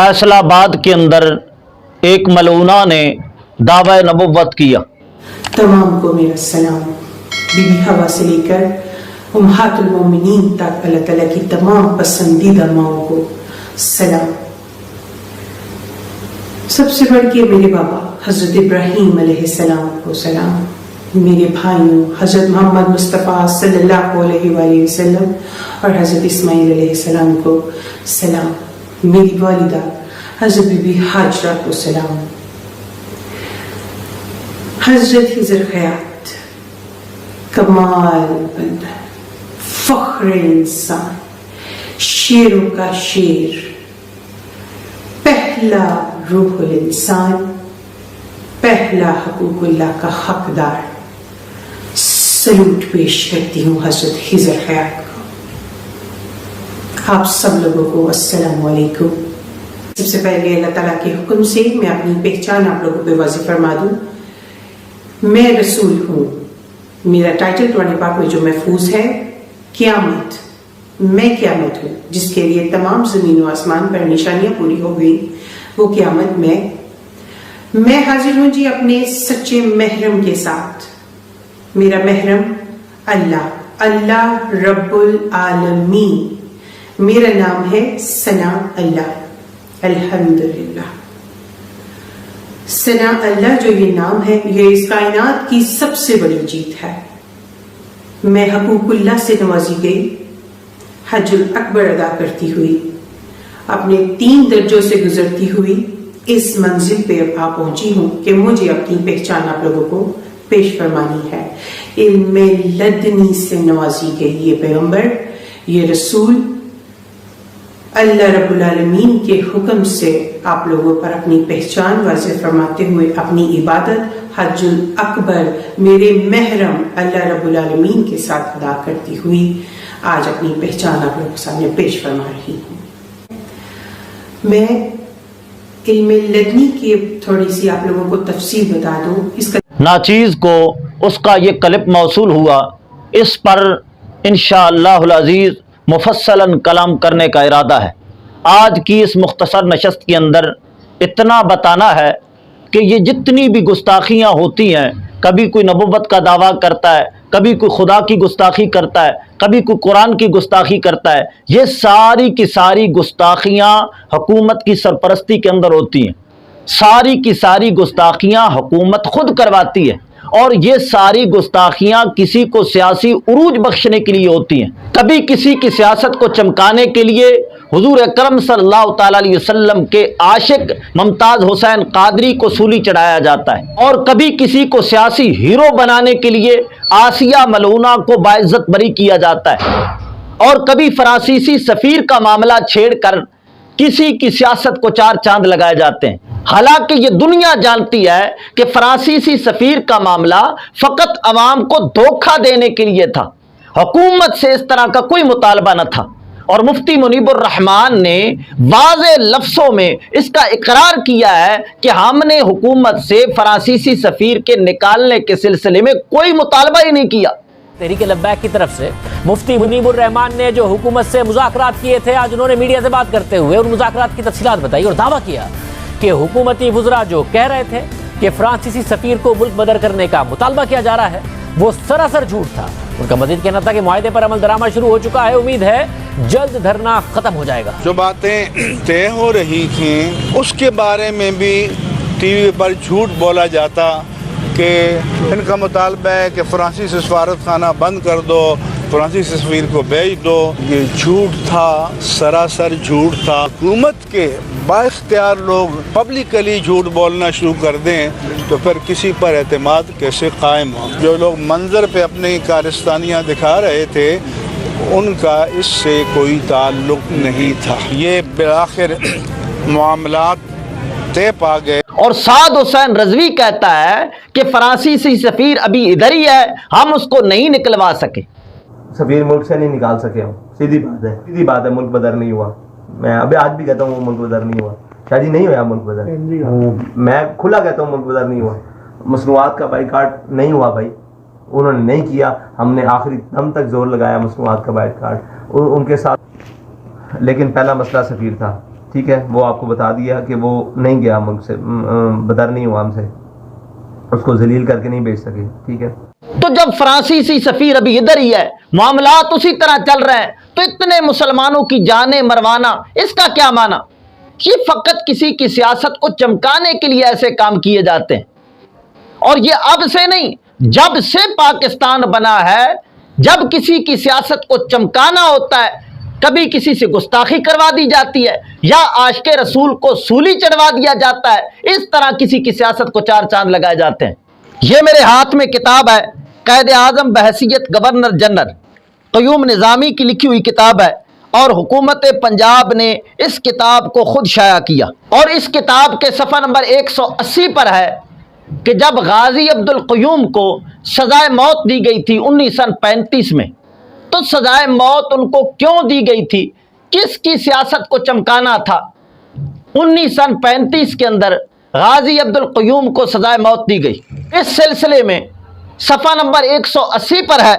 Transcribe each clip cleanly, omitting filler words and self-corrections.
फैसला आबाद के अंदर एक मलूना ने दावा नबुव्वत किया। तमाम को मेरा सलाम। बीबी हवा से लेकर उम्महातुल मोमिनीन तक अल्लाह ताला की तमाम पसंदीदा माओं को सलाम। सबसे बढ़ के मेरे बाबा हजरत इब्राहीम अलैहिस्सलाम को सलाम। मेरे भाइयों हजरत मोहम्मद मुस्तफ़ा सल्लल्लाहु अलैहि वसल्लम और हजरत इस्माइल अलैहिस्सलाम को सलाम। मेरी वालिदा हजरत बीबी हाजरा को सलाम। हजरत हिजर हयात कमाल बंदा, फख्र इंसान, शेरों का शेर, पहला रूहुल इंसान, पहला हकूकुल्लाह का हकदार। सलूट पेश करती हूँ हजरत हिजर हयात को। आप सब लोगों को अस्सलाम वालेकुम। सबसे पहले अल्लाह ताला के हुक्म से मैं अपनी पहचान आप लोगों पे वाज़ेह फरमा दूं। मैं रसूल हूँ। मेरा टाइटल कुरान पाक में जो महफूज है, क़यामत। मैं क़यामत हूँ जिसके लिए तमाम ज़मीन व आसमान पर निशानियाँ पूरी हो गई। वो क़यामत मैं हाजिर हूँ जी अपने सच्चे महरम के साथ। मेरा महरम अल्लाह रब्बुल आलमीन। मेरा नाम है सना अल्लाह। अल्हम्दुलिल्लाह। सना अल्लाह जो ये नाम है, ये इस कायनात की सबसे बड़ी जीत है। मैं हकूकुल्लाह से नवाजी गई, हज्जुल अकबर अदा करती हुई, अपने 3 दर्जों से गुजरती हुई इस मंजिल पे अब आ पहुंची हूं कि मुझे अपनी पहचान आप लोगों को पेश फरमानी है। इल्मे लदनी से नवाजी गई ये पैगंबर, ये रसूल, अल्लाह रब्बुल आलमीन के हुक्म से आप लोगों पर अपनी पहचान वाज़ेह फरमाते हुए अपनी इबादत हज्जुल अकबर मेरे महरम अल्लाह रब्बुल आलमीन के साथ अदा करती हुई आज अपनी पहचान आप लोगों के सामने पेश फरमा रही हूँ। मैं इल्मे लदनी की थोड़ी सी आप लोगों को तफसील बता दूं। इसका नाचीज़ को उसका ये क्लिप मौसूल हुआ, इस पर इंशाअल्लाहुल अज़ीज़ मुफस्सलन कलाम करने का इरादा है। आज की इस मुख्तसर नशस्त के अंदर इतना बताना है कि ये जितनी भी गुस्ताखियाँ होती हैं, कभी कोई नबुव्वत का दावा करता है, कभी कोई खुदा की गुस्ताखी करता है, कभी कोई कुरान की गुस्ताखी करता है, ये सारी की सारी गुस्ताखियाँ हुकूमत की सरपरस्ती के अंदर होती हैं। सारी की सारी गुस्ताखियाँ हुकूमत खुद करवाती है और ये सारी गुस्ताखियाँ किसी को सियासी उरूज बख्शने के लिए होती हैं। कभी किसी की सियासत को चमकाने के लिए हुजूर अकरम सल्लल्लाहु तआला अलैहि वसल्लम के आशिक मुमताज़ हुसैन कादरी को सूली चढ़ाया जाता है, और कभी किसी को सियासी हीरो बनाने के लिए आसिया मलूना को बाइज्जत बरी किया जाता है, और कभी फ्रांसीसी सफ़ीर का मामला छेड़कर किसी की सियासत को 4 चांद लगाए जाते हैं। हालांकि ये दुनिया जानती है कि फ्रांसीसी सफ़ीर का मामला फ़कत अवाम को धोखा देने के लिए था, हुकूमत से इस तरह का कोई मुतालबा न था। और मुफ्ती मुनीबुर रहमान ने वाज़े लफ्ज़ों में इसका इकरार किया है कि हमने हुकूमत से फ्रांसीसी सफ़ीर के निकालने के सिलसिले में कोई मुतालबा ही नहीं किया। तहरीक लब्बैक की तरफ से मुफ्ती मुनीबुर रहमान ने जो हुकूमत से मुज़ाकरात किए थे, आज उन्होंने मीडिया से बात करते हुए उन मुज़ाकरात की तफसीलात बताई और दावा किया कि हुकूमती वुज़रा जो कह रहे थे कि फ्रांसीसी सफ़ीर को मुल्क बदर करने का मुतालबा किया जा रहा है, वो सरासर झूठ था। उनका मज़ीद कहना था कि मुआहदे पर अमल दरामद शुरू हो चुका है, उम्मीद है जल्द धरना ख़त्म हो जाएगा। जो बातें तय हो रही थीं उसके बारे में भी टीवी पर झूठ बोला जाता कि इनका मुतालबा है कि फ्रांसीसी सफारत खाना बंद कर दो, फ्रांसीसी सफीर को भेज दो। ये झूठ था, सरासर झूठ था। हुकूमत के बाइख्तियार लोग पब्लिकली झूठ बोलना शुरू कर दें तो फिर किसी पर एतमाद कैसे कायम हो। जो लोग मंजर पे अपनी कारस्तानियाँ दिखा रहे थे उनका इससे कोई ताल्लुक नहीं था। ये बिलाखिर मामलात तय पा गए। और साद हुसैन रजवी कहता है कि फ्रांसीसी सफ़ीर अभी इधर ही है, हम उसको नहीं निकलवा सके। सफ़ीर मुल्क से नहीं निकाल सके हम, सीधी बात है, मुल्क बदर नहीं हुआ। मैं अभी आज भी कहता हूँ मुल्क बदर नहीं हुआ, शायद ही नहीं हुआ मुल्क बदर। मैं खुला कहता हूँ मुल्क बदर नहीं हुआ। मसनूआत का बाइकाट नहीं हुआ भाई, उन्होंने नहीं किया। हमने आखिरी दम तक जोर लगाया मसनूआत का बाइकाट उनके साथ, लेकिन पहला मसला सफ़ीर था। ٹھیک ہے، وہ آپ کو بتا دیا کہ وہ نہیں گیا ملک سے، بدر نہیں ہوا ہم سے، اس کو ذلیل کر کے نہیں بھیج سکے، ٹھیک ہے۔ تو جب فرانسیسی سفیر ابھی ادھر ہی ہے، معاملات اسی طرح چل رہے ہیں، تو اتنے مسلمانوں کی جانیں مروانا اس کا کیا معنی؟ یہ فقط کسی کی سیاست کو چمکانے کے لیے ایسے کام کیے جاتے ہیں، اور یہ اب سے نہیں، جب سے پاکستان بنا ہے، جب کسی کی سیاست کو چمکانا ہوتا ہے، کبھی کسی سے گستاخی کروا دی جاتی ہے یا عاشق رسول کو سولی چڑھوا دیا جاتا ہے، اس طرح کسی کی سیاست کو چار چاند لگائے جاتے ہیں۔ یہ میرے ہاتھ میں کتاب ہے، قائد اعظم بحیثیت گورنر جنرل قیوم نظامی کی لکھی ہوئی کتاب ہے، اور حکومت پنجاب نے اس کتاب کو خود شائع کیا، اور اس کتاب کے صفحہ نمبر 180 پر ہے کہ جب غازی عبد القیوم کو سزائے موت دی گئی تھی 1935 میں، تو سزائے موت ان کو کیوں دی گئی تھی؟ کس کی سیاست کو چمکانا تھا؟ 1935 کے اندر غازی عبد القیوم کو سزائے موت دی گئی۔ اس سلسلے میں صفحہ نمبر 180 پر ہے،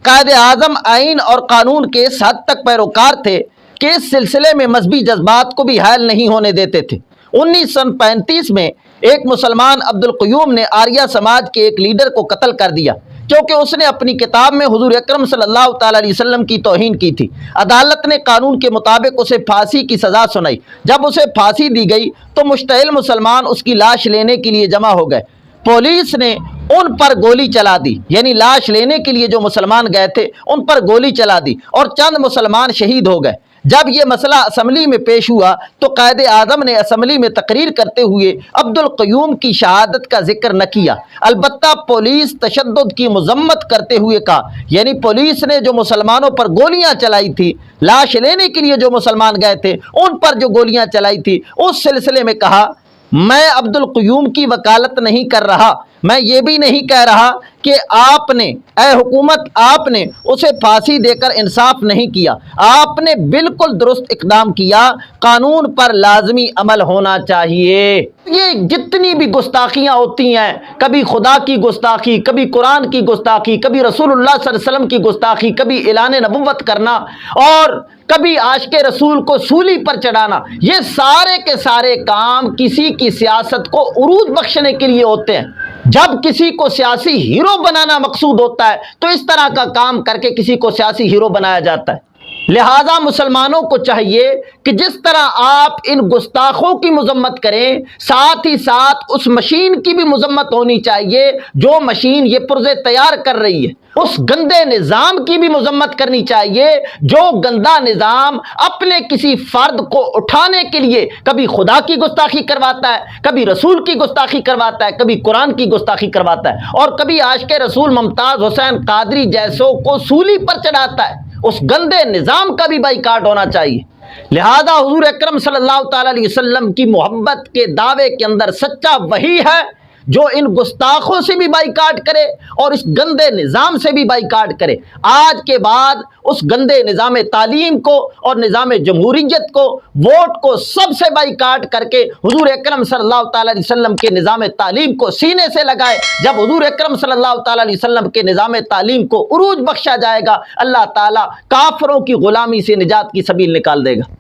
قائد اعظم آئین اور قانون کے اس حد تک پیروکار تھے کہ اس سلسلے میں مذہبی جذبات کو بھی حائل نہیں ہونے دیتے تھے۔ 1935 میں ایک مسلمان عبد القیوم نے آریہ سماج کے ایک لیڈر کو قتل کر دیا کیونکہ اس نے اپنی کتاب میں حضور اکرم صلی اللہ تعالی علیہ وسلم کی توہین کی تھی۔ عدالت نے قانون کے مطابق اسے پھانسی کی سزا سنائی۔ جب اسے پھانسی دی گئی تو مشتعل مسلمان اس کی لاش لینے کے لیے جمع ہو گئے۔ پولیس نے ان پر گولی چلا دی، یعنی لاش لینے کے لیے جو مسلمان گئے تھے ان پر گولی چلا دی، اور چند مسلمان شہید ہو گئے۔ جب یہ مسئلہ اسمبلی میں پیش ہوا تو قائد اعظم نے اسمبلی میں تقریر کرتے ہوئے عبد القیوم کی شہادت کا ذکر نہ کیا، البتہ پولیس تشدد کی مذمت کرتے ہوئے کہا، یعنی پولیس نے جو مسلمانوں پر گولیاں چلائی تھی، لاش لینے کے لیے جو مسلمان گئے تھے ان پر جو گولیاں چلائی تھی، اس سلسلے میں کہا، میں عبد القیوم کی وکالت نہیں کر رہا، میں یہ بھی نہیں کہہ رہا کہ آپ نے، اے حکومت، آپ نے اسے پھانسی دے کر انصاف نہیں کیا، آپ نے بالکل درست اقدام کیا، قانون پر لازمی عمل ہونا چاہیے۔ یہ جتنی بھی گستاخیاں ہوتی ہیں، کبھی خدا کی گستاخی، کبھی قرآن کی گستاخی، کبھی رسول اللہ صلی اللہ علیہ وسلم کی گستاخی، کبھی اعلان نبوت کرنا، اور کبھی عاشق رسول کو سولی پر چڑھانا، یہ سارے کے سارے کام کسی کی سیاست کو عروج بخشنے کے لیے ہوتے ہیں۔ جب کسی کو سیاسی ہیرو بنانا مقصود ہوتا ہے تو اس طرح کا کام کر کے کسی کو سیاسی ہیرو بنایا جاتا ہے۔ لہذا مسلمانوں کو چاہیے کہ جس طرح آپ ان گستاخوں کی مذمت کریں، ساتھ ہی ساتھ اس مشین کی بھی مذمت ہونی چاہیے جو مشین یہ پرزے تیار کر رہی ہے، اس گندے نظام کی بھی مذمت کرنی چاہیے جو گندا نظام اپنے کسی فرد کو اٹھانے کے لیے کبھی خدا کی گستاخی کرواتا ہے، کبھی رسول کی گستاخی کرواتا ہے، کبھی قرآن کی گستاخی کرواتا ہے، اور کبھی عاشق رسول ممتاز حسین قادری جیسوں کو سولی پر چڑھاتا ہے۔ اس گندے نظام کا بھی بائیکاٹ ہونا چاہیے۔ لہذا حضور اکرم صلی اللہ تعالی علیہ وسلم کی محبت کے دعوے کے اندر سچا وہی ہے جو ان گستاخوں سے بھی بائیکاٹ کرے اور اس گندے نظام سے بھی بائیکاٹ کرے۔ آج کے بعد اس گندے نظام تعلیم کو اور نظام جمہوریت کو، ووٹ کو، سب سے بائیکاٹ کر کے حضور اکرم صلی اللہ تعالی علیہ وسلم کے نظام تعلیم کو سینے سے لگائے۔ جب حضور اکرم صلی اللہ تعالی علیہ وسلم کے نظام تعلیم کو عروج بخشا جائے گا، اللہ تعالیٰ کافروں کی غلامی سے نجات کی سبیل نکال دے گا۔